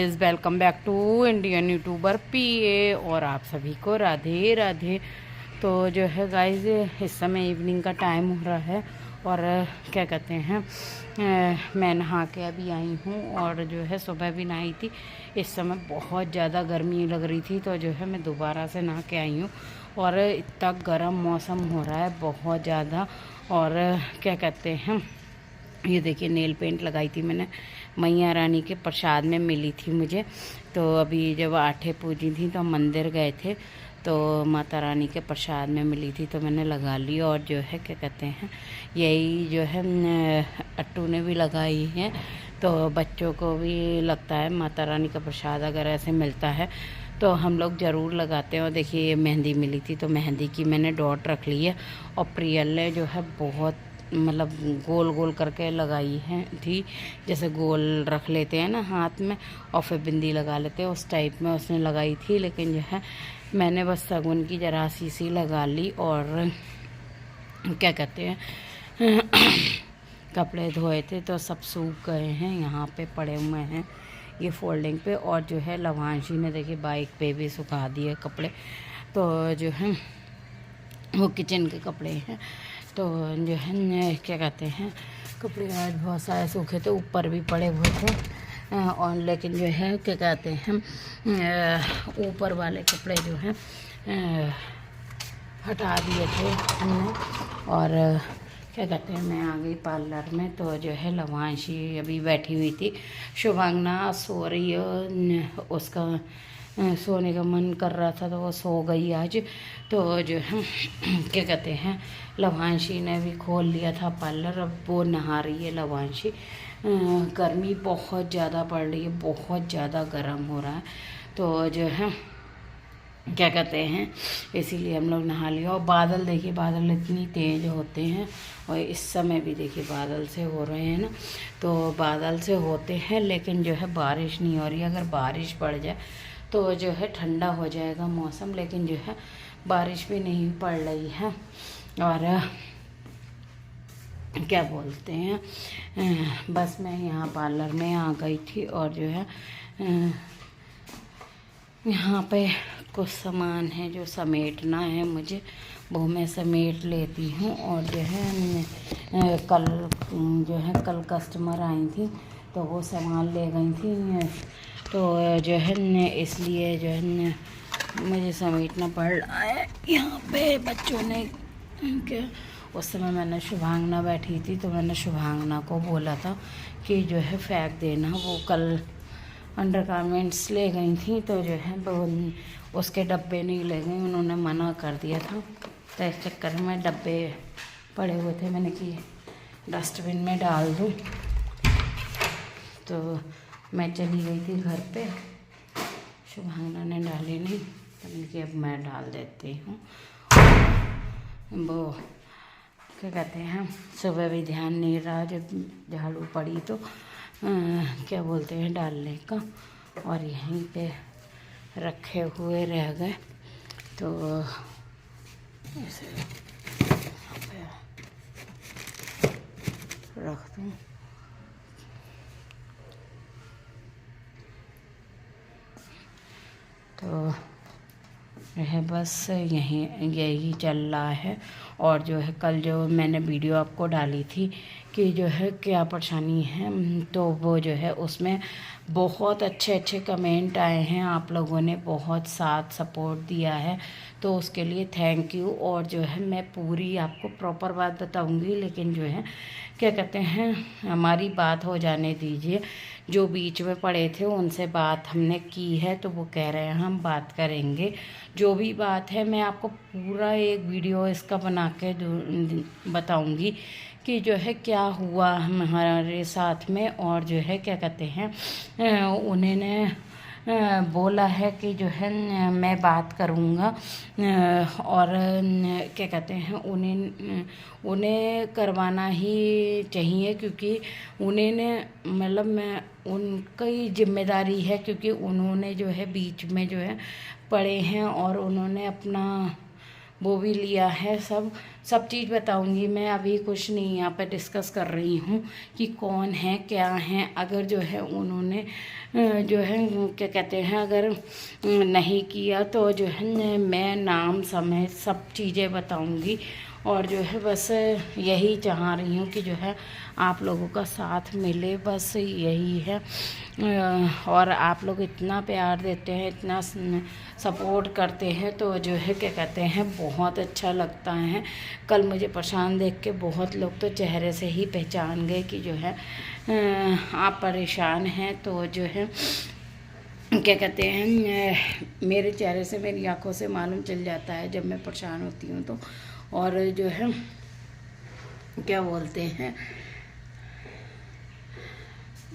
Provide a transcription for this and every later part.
Welcome back to Indian YouTuber PA और आप सभी को राधे राधे। तो जो है गाइस, इस समय इवनिंग का टाइम हो रहा है और क्या कहते हैं, मैं नहा के अभी आई हूँ और जो है सुबह भी नहाई थी। इस समय बहुत ज़्यादा गर्मी लग रही थी तो जो है मैं दोबारा से नहा के आई हूँ और इतना गर्म मौसम हो रहा है बहुत ज़्यादा। और क्या कहते हैं, ये देखिए नेल पेंट लगाई थी मैंने, मैया रानी के प्रसाद में मिली थी मुझे। तो अभी जब आठे पूजी थी तो मंदिर गए थे तो माता रानी के प्रसाद में मिली थी तो मैंने लगा ली। और जो है क्या कहते हैं, यही जो है अट्टू ने भी लगाई है तो बच्चों को भी लगता है माता रानी का प्रसाद अगर ऐसे मिलता है तो हम लोग ज़रूर लगाते हैं। और देखिए ये मेहंदी मिली थी तो मेहंदी की मैंने डॉट रख ली है और प्रियल ने जो है बहुत मतलब गोल गोल करके लगाई है थी, जैसे गोल रख लेते हैं ना हाथ में और फिर बिंदी लगा लेते हैं उस टाइप में उसने लगाई थी। लेकिन जो है मैंने बस शगुन की जरा सी लगा ली। और क्या कहते हैं कपड़े धोए थे तो सब सूख गए हैं, यहाँ पे पड़े हुए हैं ये फोल्डिंग पे। और जो है लवांशी ने देखिए बाइक पे भी सुखा दिए कपड़े। तो जो है वो किचन के कपड़े हैं तो जो है क्या कहते हैं, कपड़े आज बहुत सारे सूखे थे, ऊपर भी पड़े हुए थे। और लेकिन जो है क्या कहते हैं, ऊपर वाले कपड़े जो हैं हटा दिए थे हमने। और क्या कहते हैं, मैं आ गई पार्लर में तो जो है लवांशी अभी बैठी हुई थी, शुभांगना सो रही है, उसका सोने का मन कर रहा था तो वो सो गई आज। तो जो है क्या कहते हैं, लवांशी ने भी खोल लिया था पार्लर, अब वो नहा रही है लवांशी। गर्मी बहुत ज़्यादा पड़ रही है, बहुत ज़्यादा गर्म हो रहा है तो जो है क्या कहते हैं, इसीलिए हम लोग नहा लिया। और बादल देखिए, बादल इतनी तेज़ होते हैं और इस समय भी देखिए बादल से हो रहे हैं ना, तो बादल से होते हैं लेकिन जो है बारिश नहीं हो रही। अगर बारिश पड़ जाए तो जो है ठंडा हो जाएगा मौसम, लेकिन जो है बारिश भी नहीं पड़ रही है। और क्या बोलते हैं, बस मैं यहाँ पार्लर में आ गई थी और जो है यहाँ पे कुछ सामान है जो समेटना है मुझे, वो मैं समेट लेती हूँ। और जो है कल जो है कल कस्टमर आई थी तो वो सामान ले गई थी तो जो है इसलिए जो है मुझे समेटना पड़ रहा है। यहाँ पे बच्चों ने क्या, उस समय मैंने शुभांगना बैठी थी तो मैंने शुभांगना को बोला था कि जो है फेंक देना, वो कल अंडर गारमेंट्स ले गई थी तो जो है वो उसके डब्बे नहीं ले गई, उन्होंने मना कर दिया था। तो इस चक्कर में डब्बे पड़े हुए थे, मैंने कि डस्टबिन में डाल दूँ। तो मैं चली गई थी घर पे, शुभांगना ने डाली नहीं तो मैंने कि अब मैं डाल देती हूँ। वो क्या कहते हैं, सुबह भी ध्यान नहीं रहा, जब झाड़ू पड़ी तो क्या बोलते हैं डालने का, और यहीं पे रखे हुए रह गए तो ऐसे यहाँ पे रख दूँ। तो है बस यही चल रहा है। और जो है कल जो मैंने वीडियो आपको डाली थी कि जो है क्या परेशानी है, तो वो जो है उसमें बहुत अच्छे अच्छे कमेंट आए हैं, आप लोगों ने बहुत साथ सपोर्ट दिया है तो उसके लिए थैंक यू। और जो है मैं पूरी आपको प्रॉपर बात बताऊंगी, लेकिन जो है क्या कहते हैं, हमारी बात हो जाने दीजिए। जो बीच में पड़े थे उनसे बात हमने की है तो वो कह रहे हैं हम बात करेंगे। जो भी बात है मैं आपको पूरा एक वीडियो इसका बना के बताऊंगी कि जो है क्या हुआ हमारे साथ में। और जो है क्या कहते हैं, उन्होंने बोला है कि जो है मैं बात करूँगा। और क्या कहते हैं, उन्हें करवाना ही चाहिए क्योंकि उन्हें मतलब मैं उनकी जिम्मेदारी है, क्योंकि उन्होंने जो है बीच में जो है पड़े हैं और उन्होंने अपना वो भी लिया है। सब चीज़ बताऊंगी मैं। अभी कुछ नहीं यहाँ पे डिस्कस कर रही हूँ कि कौन है क्या है। अगर जो है उन्होंने जो है क्या कहते हैं अगर नहीं किया तो जो है मैं नाम समय सब चीज़ें बताऊंगी। और जो है बस यही चाह रही हूँ कि जो है आप लोगों का साथ मिले, बस यही है। और आप लोग इतना प्यार देते हैं, इतना सपोर्ट करते हैं, तो जो है क्या कहते हैं बहुत अच्छा लगता है। कल मुझे परेशान देख के बहुत लोग तो चेहरे से ही पहचान गए कि जो है आप परेशान हैं। तो जो है क्या कहते हैं मेरे चेहरे से, मेरी आंखों से मालूम चल जाता है जब मैं परेशान होती हूँ तो। और जो है क्या बोलते हैं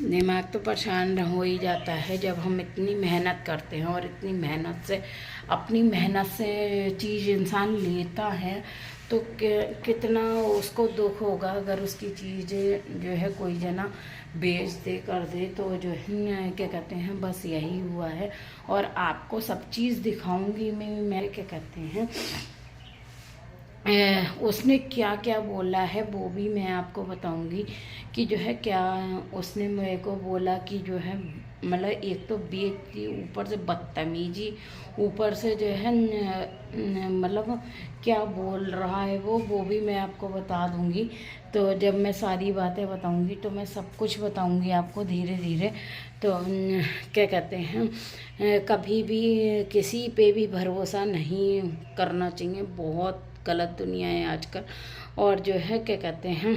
दिमाग तो परेशान हो ही जाता है जब हम इतनी मेहनत करते हैं और इतनी मेहनत से, अपनी मेहनत से चीज़ इंसान लेता है तो कितना उसको दुख होगा अगर उसकी चीज़ जो है कोई जना बेच दे कर दे। तो जो है क्या कहते हैं बस यही हुआ है। और आपको सब चीज़ दिखाऊंगी मैं क्या कहते हैं उसने क्या क्या बोला है वो भी मैं आपको बताऊंगी कि जो है क्या उसने मेरे को बोला कि जो है मतलब एक तो बेइज्जती, ऊपर से बदतमीजी, ऊपर से जो है मतलब क्या बोल रहा है वो भी मैं आपको बता दूंगी। तो जब मैं सारी बातें बताऊंगी तो मैं सब कुछ बताऊंगी आपको धीरे धीरे। तो क्या कहते हैं कभी भी किसी पे भी भरोसा नहीं करना चाहिए। बहुत गलत दुनिया है आजकल। और जो है क्या कहते हैं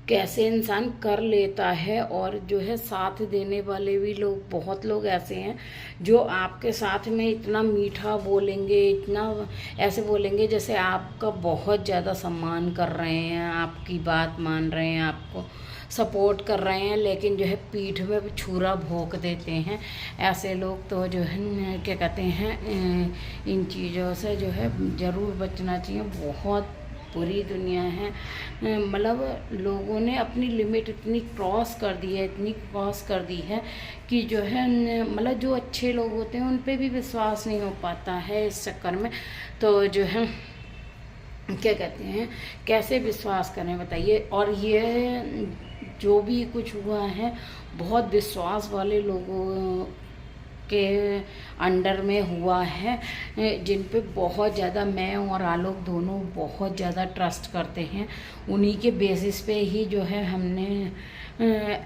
कैसे इंसान कर लेता है। और जो है साथ देने वाले भी लोग, बहुत लोग ऐसे हैं जो आपके साथ में इतना मीठा बोलेंगे, इतना ऐसे बोलेंगे जैसे आपका बहुत ज़्यादा सम्मान कर रहे हैं, आपकी बात मान रहे हैं, आपको सपोर्ट कर रहे हैं, लेकिन जो है पीठ में छुरा भोंक देते हैं ऐसे लोग। तो जो है क्या कहते हैं इन चीज़ों से जो है ज़रूर बचना चाहिए। बहुत बुरी दुनिया है। मतलब लोगों ने अपनी लिमिट इतनी क्रॉस कर दी है, इतनी क्रॉस कर दी है कि जो है मतलब जो अच्छे लोग होते हैं उन पे भी विश्वास नहीं हो पाता है इस चक्कर में। तो जो है क्या कहते हैं कैसे विश्वास करें बताइए। और ये जो भी कुछ हुआ है बहुत विश्वास वाले लोगों के अंडर में हुआ है, जिन पे बहुत ज़्यादा मैं और आलोक दोनों बहुत ज़्यादा ट्रस्ट करते हैं। उन्हीं के बेसिस पे ही जो है हमने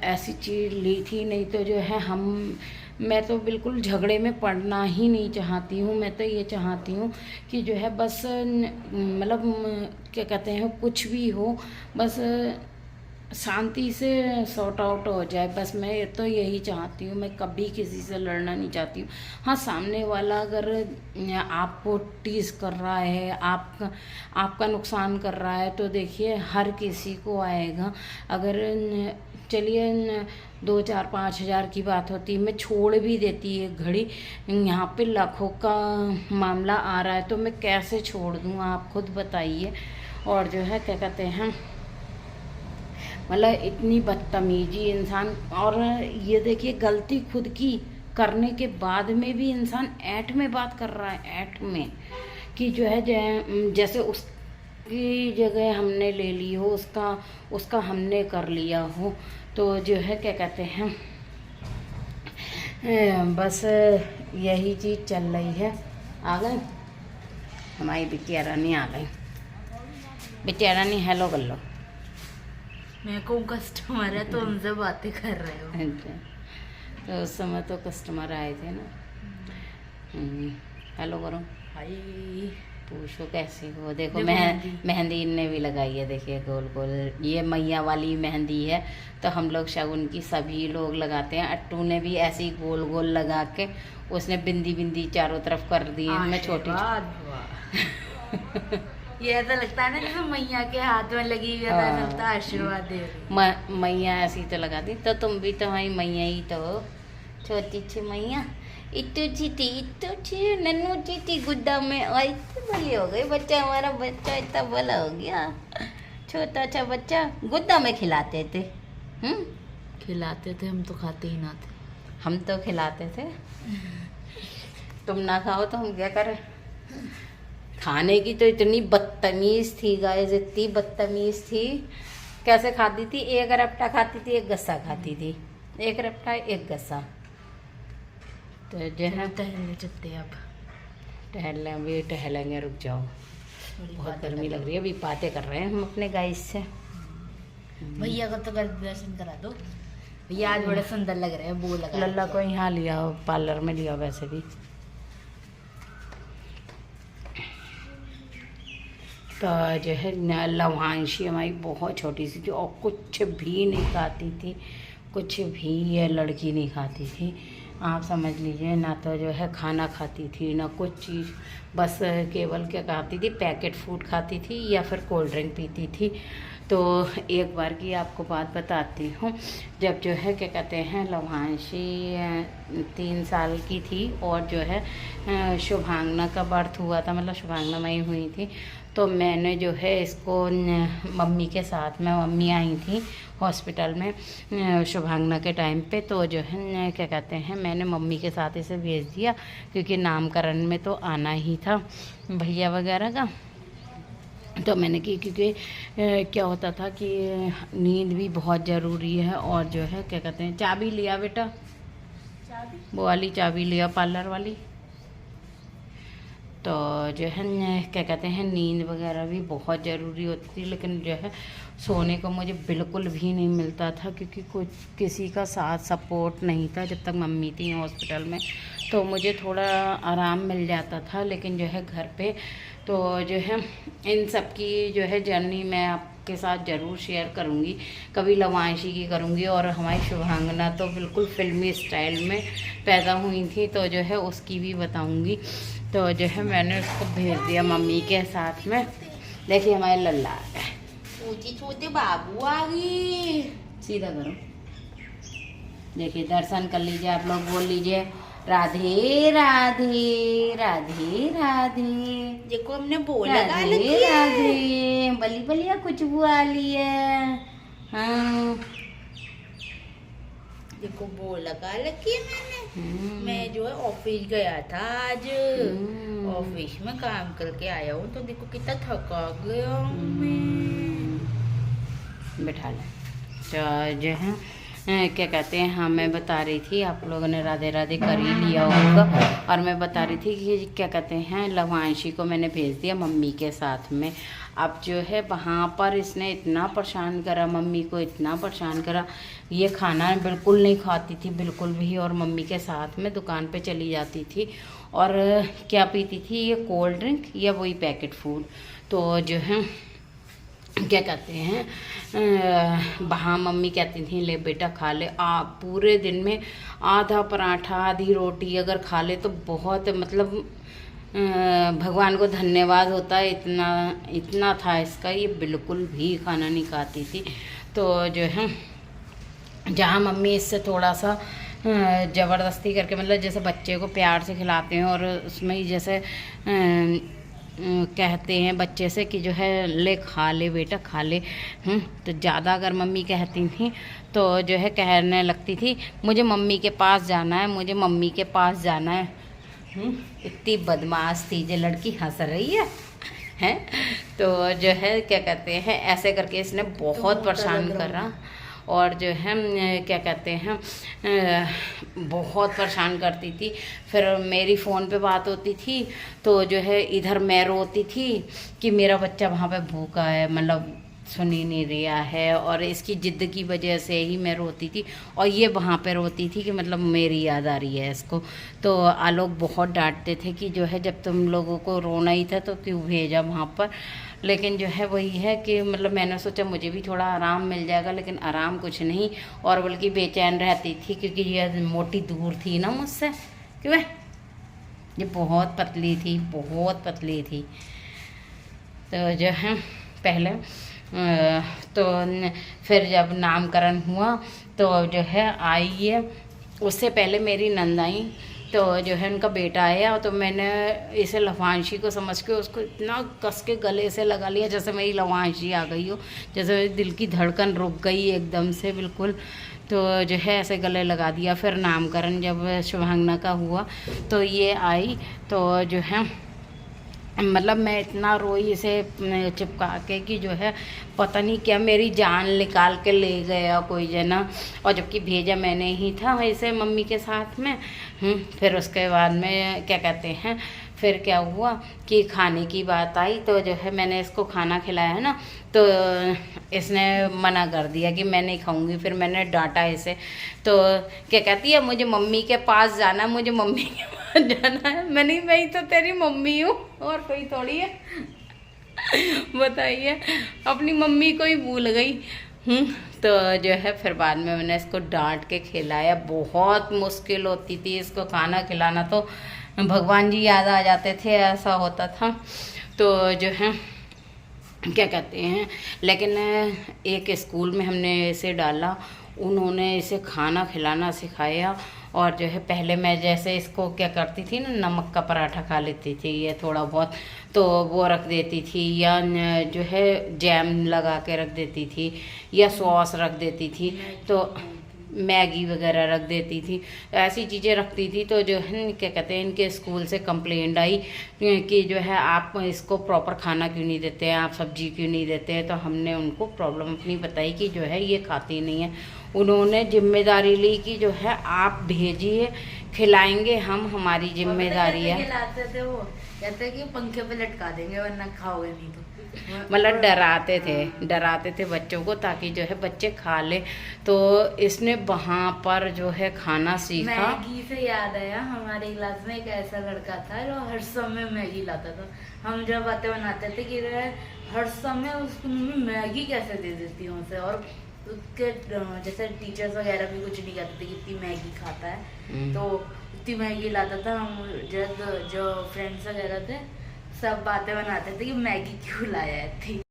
ऐसी चीज़ ली थी। नहीं तो जो है मैं तो बिल्कुल झगड़े में पड़ना ही नहीं चाहती हूँ। मैं तो ये चाहती हूँ कि जो है बस मतलब क्या कहते हैं कुछ भी हो बस शांति से सॉर्ट आउट हो जाए। बस मैं तो यही चाहती हूँ। मैं कभी किसी से लड़ना नहीं चाहती हूँ। हाँ, सामने वाला अगर आपको टीज कर रहा है, आपका नुकसान कर रहा है तो देखिए हर किसी को आएगा। अगर चलिए 2, 4, 5 हज़ार की बात होती, मैं छोड़ भी देती है घड़ी। यहाँ पे लाखों का मामला आ रहा है तो मैं कैसे छोड़ दूँ, आप खुद बताइए। और जो है क्या कहते हैं मतलब इतनी बदतमीजी इंसान। और ये देखिए गलती खुद की करने के बाद में भी इंसान ऐट में बात कर रहा है, ऐट में कि जो है जैसे उसकी जगह हमने ले ली हो, उसका हमने कर लिया हो। तो जो है क्या कहते हैं बस यही चीज़ चल रही है। आ गए हमारी बिटिया रानी, आ गई बिटिया रानी। हेलो कर लो। मेरे को कस्टमर है तो उनसे बातें कर रहे हो। अच्छा, तो उस समय तो कस्टमर आए थे ना। हेलो करो। हाय, पूछो कैसी हो। देखो मेहंदी इनने भी लगाई है, देखिए गोल गोल। ये मैया वाली मेहंदी है तो हम लोग शगुन की सभी लोग लगाते हैं। अट्टू ने भी ऐसी गोल गोल लगा के उसने बिंदी बिंदी चारों तरफ कर दी है। मैं छोटी ये ऐसा लगता है ना जैसे मैया के हाथ में लगी हुई है, लगता है आशीर्वाद दे रही। मैया ऐसी तो लगा दी। तो तुम भी तो हमारी मैया ही तो हो, छोटी सी मैया। इतू ची नन्नू ची गुड्डा में और इतनी बड़ी हो गई। बच्चा हमारा बच्चा इतना बड़ा हो गया, छोटा सा बच्चा। गुड्डा में खिलाते थे। खिलाते थे, हम तो खाते ही ना थे। हम तो खिलाते थे, तुम ना खाओ तो हम क्या करें। खाने की तो इतनी बदतमीज थी गाइस, इतनी बदतमीज थी। कैसे खाती थी, एक रपटा खाती थी, एक गस्सा खाती थी, एक रपटा एक गस्सा। तो जो है टहलने चलते हैं अब, टहलेंगे, रुक जाओ, बहुत गर्मी लग रही है। अभी बातें कर रहे हैं हम अपने गाइस से। भैया को तो कर दर्शन करा दो, भैया आज बड़े सुंदर लग रहे हैं, वो लगा लल्ला को यहाँ लिया, पार्लर में लिया वैसे भी। तो जो है लवांशी हमारी बहुत छोटी सी थी और कुछ भी नहीं खाती थी, कुछ भी ये लड़की नहीं खाती थी, आप समझ लीजिए। ना तो जो है खाना खाती थी, ना कुछ चीज़, बस केवल क्या खाती थी, पैकेट फूड खाती थी या फिर कोल्ड ड्रिंक पीती थी। तो एक बार की आपको बात बताती हूँ, जब जो है क्या कहते हैं लवांशी 3 साल की थी और जो है शुभांगना का बर्थ हुआ था, मतलब शुभांगना मई हुई थी। तो मैंने जो है इसको मम्मी के साथ में, मम्मी आई थी हॉस्पिटल में शुभांगना के टाइम पे, तो जो है क्या कहते हैं मैंने मम्मी के साथ इसे भेज दिया, क्योंकि नामकरण में तो आना ही था भैया वगैरह का। तो मैंने की, क्योंकि क्या होता था कि नींद भी बहुत ज़रूरी है। और जो है क्या कहते हैं, चाबी लिया बेटा, वो वाली चाबी लिया पार्लर वाली। तो जो है क्या कहते हैं नींद वगैरह भी बहुत ज़रूरी होती थी, लेकिन जो है सोने को मुझे बिल्कुल भी नहीं मिलता था, क्योंकि कुछ किसी का साथ सपोर्ट नहीं था जब तक मम्मी थी हॉस्पिटल में। तो मुझे थोड़ा आराम मिल जाता था, लेकिन जो है घर पे तो जो है इन सब की जो है जर्नी मैं आपके साथ ज़रूर शेयर करूँगी, कभी लवांशी की करूँगी। और हमारी शुभांगना तो बिल्कुल फिल्मी स्टाइल में पैदा हुई थी, तो जो है उसकी भी बताऊँगी। तो जो है मैंने उसको भेज दिया मम्मी के साथ में। देखिए हमारे लल्ला आ गए, छोटे बाबू आ गए, सीधा करो, देखिए दर्शन कर लीजिए आप लोग, बोल लीजिए राधे राधे राधे राधे। देखो हमने बोला राधे राधे, बली बलिया कुछ बुआ लिया। हाँ देखो वो लगा रखी है मैंने। मैं जो है ऑफिस गया था आज, ऑफिस में काम करके आया हूँ, तो देखो कितना थका गया हूँ मैं। बैठा ले। तो जो है क्या कहते हैं, हाँ मैं बता रही थी, आप लोगों ने राधे राधे कर ही लिया होगा। और मैं बता रही थी कि क्या कहते हैं लवांशी को मैंने भेज दिया मम्मी के साथ में। अब जो है वहाँ पर इसने इतना परेशान करा, मम्मी को इतना परेशान करा, ये खाना बिल्कुल नहीं खाती थी बिल्कुल भी, और मम्मी के साथ में दुकान पे चली जाती थी और क्या पीती थी, ये कोल्ड ड्रिंक या वही पैकेट फूड। तो जो है क्या कहते हैं वहाँ मम्मी कहती थी ले बेटा खा ले, पूरे दिन में आधा पराठा आधी रोटी अगर खा ले तो बहुत मतलब भगवान को धन्यवाद होता है, इतना था इसका। ये बिल्कुल भी खाना नहीं खाती थी। तो जो है जहाँ मम्मी इससे थोड़ा सा ज़बरदस्ती करके, मतलब जैसे बच्चे को प्यार से खिलाते हैं और उसमें ही जैसे कहते हैं बच्चे से कि जो है ले खा ले बेटा खा ले, तो ज़्यादा अगर मम्मी कहती थी तो जो है कहने लगती थी मुझे मम्मी के पास जाना है, मुझे मम्मी के पास जाना है। इतनी बदमाश थी जो लड़की, हंस रही है हैं। तो जो है क्या कहते हैं ऐसे करके इसने बहुत परेशान करा, और जो है क्या कहते हैं बहुत परेशान करती थी। फिर मेरी फ़ोन पे बात होती थी तो जो है इधर मैं रोती थी कि मेरा बच्चा वहाँ पे भूखा है, मतलब सुन ही नहीं रहा है, और इसकी ज़िद की वजह से ही मैं रोती थी। और ये वहाँ पे रोती थी कि मतलब मेरी याद आ रही है इसको। तो आलोक बहुत डांटते थे कि जो है जब तुम लोगों को रोना ही था तो क्यों भेजा वहाँ पर। लेकिन जो है वही है कि मतलब मैंने सोचा मुझे भी थोड़ा आराम मिल जाएगा, लेकिन आराम कुछ नहीं, और बल्कि बेचैन रहती थी क्योंकि ये मोटी दूर थी ना मुझसे, क्यों ये बहुत पतली थी, बहुत पतली थी। तो जो है पहले तो फिर जब नामकरण हुआ तो जो है आई है, उससे पहले मेरी नंद आई, तो जो है उनका बेटा आया, तो मैंने इसे लवांशी को समझ के उसको इतना कस के गले से लगा लिया जैसे मेरी लवांशी आ गई हो, जैसे दिल की धड़कन रुक गई एकदम से बिल्कुल। तो जो है ऐसे गले लगा दिया। फिर नामकरण जब शुभांगना का हुआ तो ये आई, तो जो है मतलब मैं इतना रोई इसे चिपका के कि जो है पता नहीं क्या मेरी जान निकाल के ले गया कोई जना। और जबकि भेजा मैंने ही था वैसे मम्मी के साथ में। फिर उसके बाद में क्या कहते हैं, फिर क्या हुआ कि खाने की बात आई तो जो है मैंने इसको खाना खिलाया ना, तो इसने मना कर दिया कि मैं नहीं खाऊंगी। फिर मैंने डांटा इसे, तो क्या कहती है मुझे मम्मी के पास जाना है, मुझे मम्मी के पास जाना है। मैंने मैं तो तेरी मम्मी हूँ और कोई थोड़ी है। बताइए, अपनी मम्मी को ही भूल गई। तो जो है फिर बाद में मैंने इसको डांट के खिलाया। बहुत मुश्किल होती थी इसको खाना खिलाना, तो भगवान जी याद आ जाते थे, ऐसा होता था। तो जो है क्या कहते हैं, लेकिन एक स्कूल में हमने इसे डाला, उन्होंने इसे खाना खिलाना सिखाया। और जो है पहले मैं जैसे इसको क्या करती थी ना, नमक का पराठा खा लेती थी ये थोड़ा बहुत, तो वो रख देती थी, या जो है जैम लगा के रख देती थी, या सॉस रख देती थी, तो मैगी वगैरह रख देती थी, ऐसी चीज़ें रखती थी। तो जो है क्या कहते हैं, इनके स्कूल से कंप्लेंट आई कि जो है आप इसको प्रॉपर खाना क्यों नहीं देते हैं, आप सब्जी क्यों नहीं देते हैं। तो हमने उनको प्रॉब्लम अपनी बताई कि जो है ये खाती नहीं है। उन्होंने जिम्मेदारी ली कि जो है आप भेजिए, खिलाएंगे हम, हमारी जिम्मेदारी है। खिलाते थे वो, कहते कि पंखे पे लटका देंगे वरना खाओगे नहीं तो। मतलब डराते थे बच्चों को, ताकि जो है बच्चे खा ले। तो इसने वहाँ पर जो है खाना सीखा। मैगी से याद आया, हमारे क्लास में एक ऐसा लड़का था जो हर समय मैगी लाता था। हम जब बातें बनाते थे कि हर समय उसको मम्मी मैगी कैसे दे देती हूँ उसे, और उसके जैसे टीचर्स वगैरह भी कुछ नहीं कहते थे कि इतनी मैगी खाता है, तो इतनी मैगी लाता था। हम जब जो फ्रेंड्स वगैरह थे सब बातें बनाते थे कि मैगी क्यों लाया है थी।